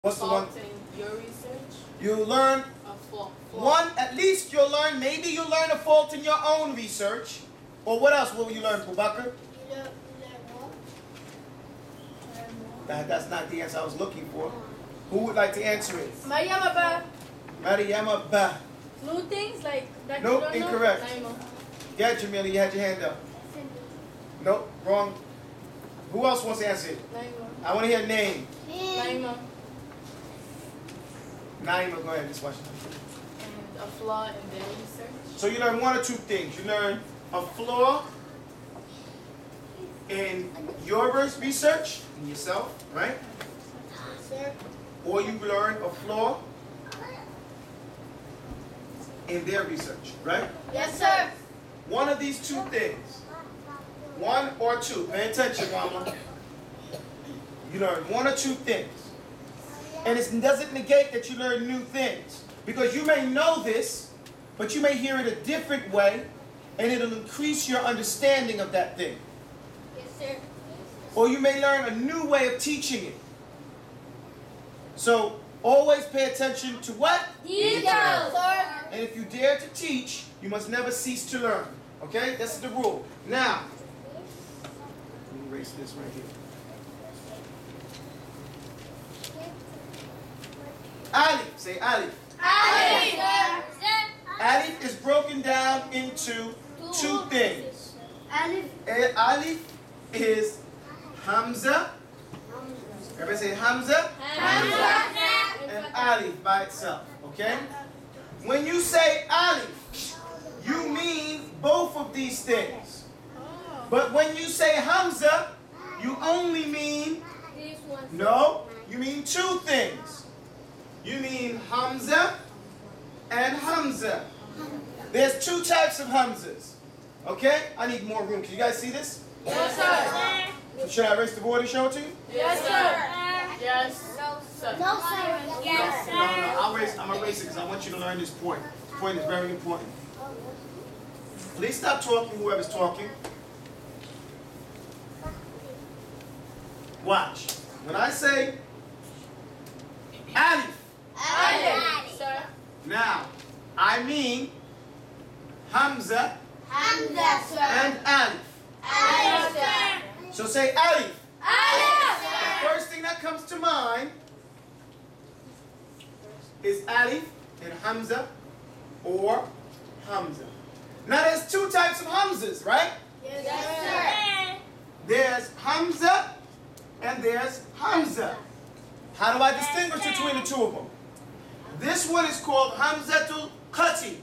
What's the one? Your research. You learn A fault. one, at least you'll learn, maybe you learn a fault in your own research. Or what else will you learn, Bubakar? That's not the answer I was looking for. Who would like to answer it? Mariama Ba. Mariama Ba. New things like that. Nope, you don't incorrect. Know? Yeah, Jamila, you had your hand up. Nope, wrong. Who else wants to answer it? Naima. I want to hear a name. Naima. Naima, go ahead, this question. And a flaw in their research. So you learn one or two things. You learn a flaw in your research, in yourself, right? Or you learn a flaw in their research, right? Yes, sir. One of these two things. One or two. Pay attention, mama. You learn one or two things. And it doesn't negate that you learn new things. Because you may know this, but you may hear it a different way, and it'll increase your understanding of that thing. Yes, sir. Or you may learn a new way of teaching it. So always pay attention to what? Details, sir. And if you dare to teach, you must never cease to learn. Okay? That's the rule. Now, let me erase this right here. Alif. Say Alif. Alif. Alif is broken down into two things. Alif is Hamza. Everybody say Hamza. And Alif by itself. Okay? When you say Alif, you mean both of these things. But when you say Hamza, you only mean, no, you mean two things. You mean Hamza and Hamza. There's two types of Hamzas. Okay? I need more room. Can you guys see this? Yes, sir. Should I erase the board and show it to you? Yes, sir. Yes. No, sir. Yes, sir. No. I'm going to erase it because I want you to learn this point. This point is very important. Please stop talking, whoever's talking. Watch. When I say Alif, Alif, sir. now I mean Hamza Hamza, sir. and Alif. Alif, sir. So say Alif. Alif, The first thing that comes to mind is Alif and Hamza or Hamza. Now there's two types of Hamzas, right? Yes, sir. There's Hamza and there's Hamza. How do I distinguish between the two of them? This one is called Hamzatul Qati.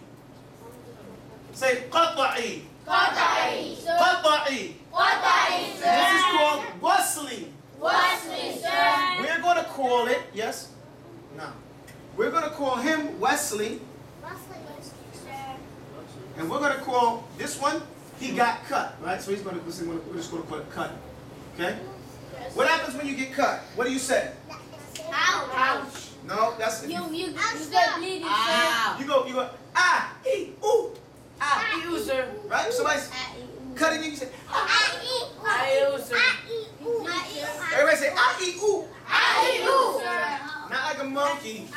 Say Qata'i. Qata'i, sir. Qata'i. Qata'i, This sir. is called Wasli. Wesley, sir. We're going to call it, yes? No. We're going to call him Wesley. And we're going to call this one, he got cut, right? So he's going to, we're just going to call it cut. Okay? What happens when you get cut? What do you say? Ouch. No, that's You get bleeding, sir. you go, ah, ee, ooh, ah, You, sir. right? Somebody's cutting you, you say, I, you, sir. everybody say, ah, ee, ooh. Sir. Not like a monkey,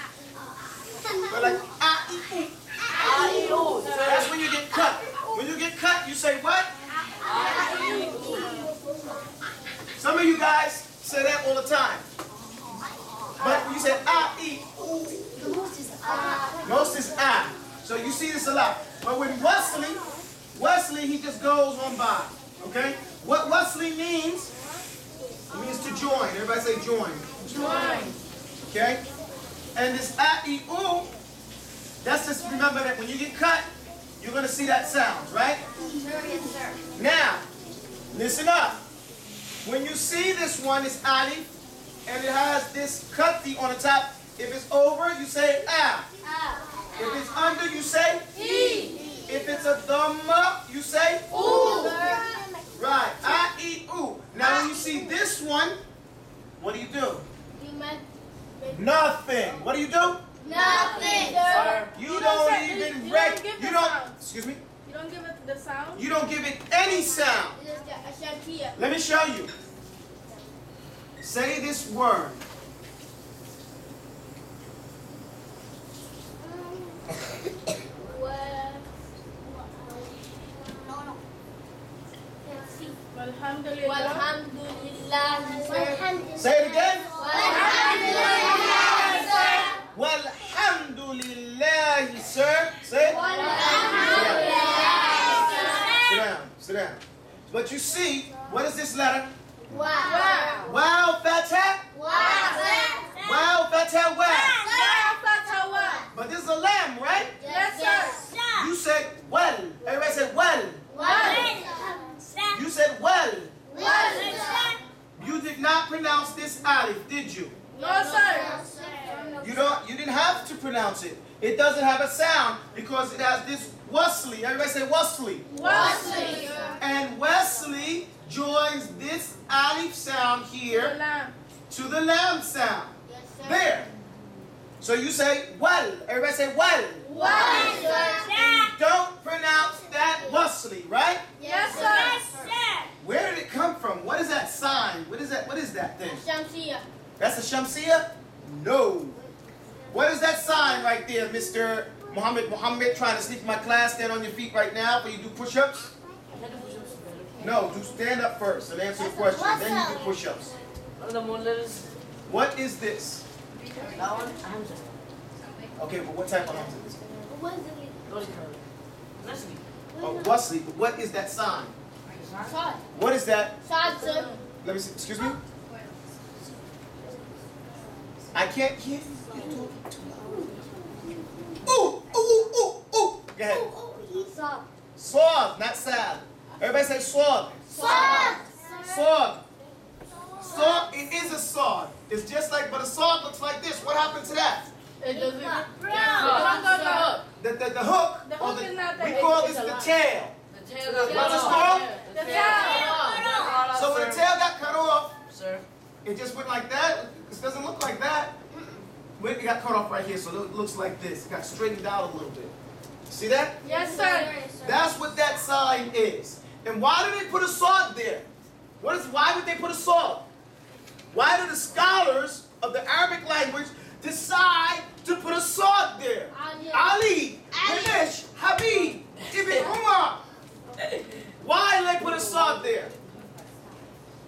but like, ah, ee, ooh. I, you, sir. That's when you get cut. When you get cut, you say what? Some of you guys say that all the time. But when you say ah, ee, ooh, most is ah. So you see this a lot. But with Wesley, he just goes on by. Okay? What Wesley means, it means to join. Everybody say join. Join. Okay? And this ah, ee, ooh, that's just remember that when you get cut, you're going to see that sound, right? Yes, sir. Now, listen up. When you see this one, it's alif, and it has this kati on the top. If it's over, you say ah. If it's under, you say E. If it's a dhamma, you say Ooh. right. Ah, e, ooh. Now, when you see this one, what do? Nothing. What do? Nothing, sir. You don't even excuse me. You don't give it the sound? You don't give it any sound. Let me show you. Say this word. Walhamdulillah, sir. Say it again. Walhamdulillah, sir. Walhamdulillah, sir. Say it. Sit down. Sit down. But you see, what is this letter? Wow. Wow, fatha. Wow, fatha, wow. But this is a lamb, right? Yes, sir. You said well. Everybody said well. You said well. You did not pronounce this alif, did you? No, sir. You didn't have to pronounce it. It doesn't have a sound because it has this wasli. Everybody say wasli. Wesley. And Wesley joins this alif sound here to the lamb sound. There. So you say well. Everybody say well. Don't pronounce that wasli, right? Yes, sir. Where did it come from? What is that sign? What is that thing? Shamsiya. That's a shamsiya? No. What is that sign right there, Mr. Muhammad trying to sneak my class? Stand on your feet right now for you do push-ups? No, do stand up first and answer the question. Then you do push-ups. What is this? That one? Hamza. Okay, but what type of hamza is it? Wesley. Oh, wasli. But what is that sign? Sad. What is that? Sad, sir. Let me see. Excuse me? I can't hear you. You're talking too loud. Ooh, ooh, ooh, ooh, ooh. Go ahead. Sad. Sword, not sad. Everybody say sword. Sword. Sword, it is a sword. It's just like, but a sword looks like this. What happened to that? It doesn't. The hook, The or hook is not we there. call this the tail. The tail got What's this cut called? off. The tail. So when the tail got cut off, Sir. it just went like that. This doesn't look like that. It got cut off right here, so it looks like this. It got straightened out a little bit. See that? Yes, sir. That's what that sign is. And why do they put a sword there? Why would they put a sword? Why do the scholars of the Arabic language decide to put a sword there? Ali, Ganesh, Habib, Ibn Umar. Why do they put a sword there?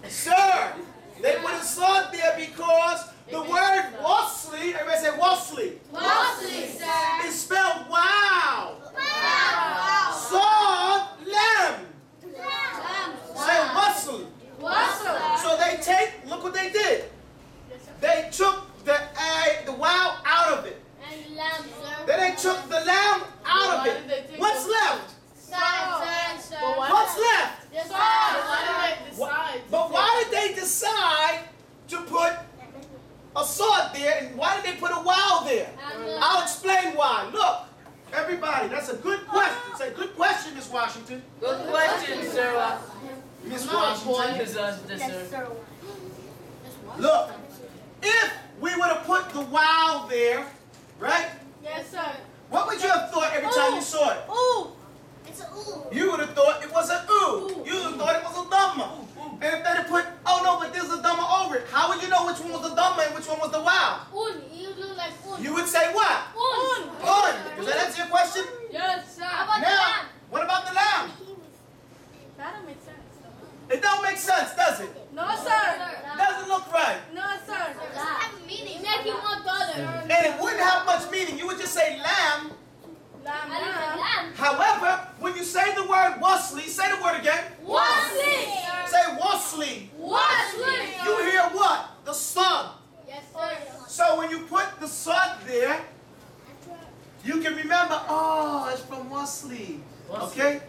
Sir, they put a sword there because the word wasli, everybody say wasli, Wesley, sir. is spelled wow. Sword, lamb. Say wasl. So they look what they did. They took the wow out of it. And lamb, sir. Then they took the lamb out of it. What's left? Sad, sir. What's left? Yes, sir. Why did they decide? But why did they decide to put a sword there, and why did they put a wow there? I'll explain why. Look, everybody, that's a good question. It's a good question, Miss Washington. Good question, sir. Miss My point Washington. is this, sir. Look, if we would have put the wow there, right? Yes, sir. What would you have thought every time you saw it? Ooh. You would have thought it was an ooh. You would have thought it was a dhamma. And if they'd have put, oh no, but there's a dhamma over it, how would you know which one was the dhamma and which one was the wow? You look like un. You would say what? Un. Does that answer your question? Yes, sir. How about Now, what about the lamb? that don't make sense. It don't make sense, does it? No, sir. Doesn't look right. No, sir. It doesn't have meaning. Make you want other. And it wouldn't have much meaning. You would just say lamb. Lamb. However, when you say the word wasli, say the word again. Wesley. Say wasli. Wesley. You hear what? The sun. Yes, sir. So when you put the sun there, you can remember, oh, it's from wasli. Okay?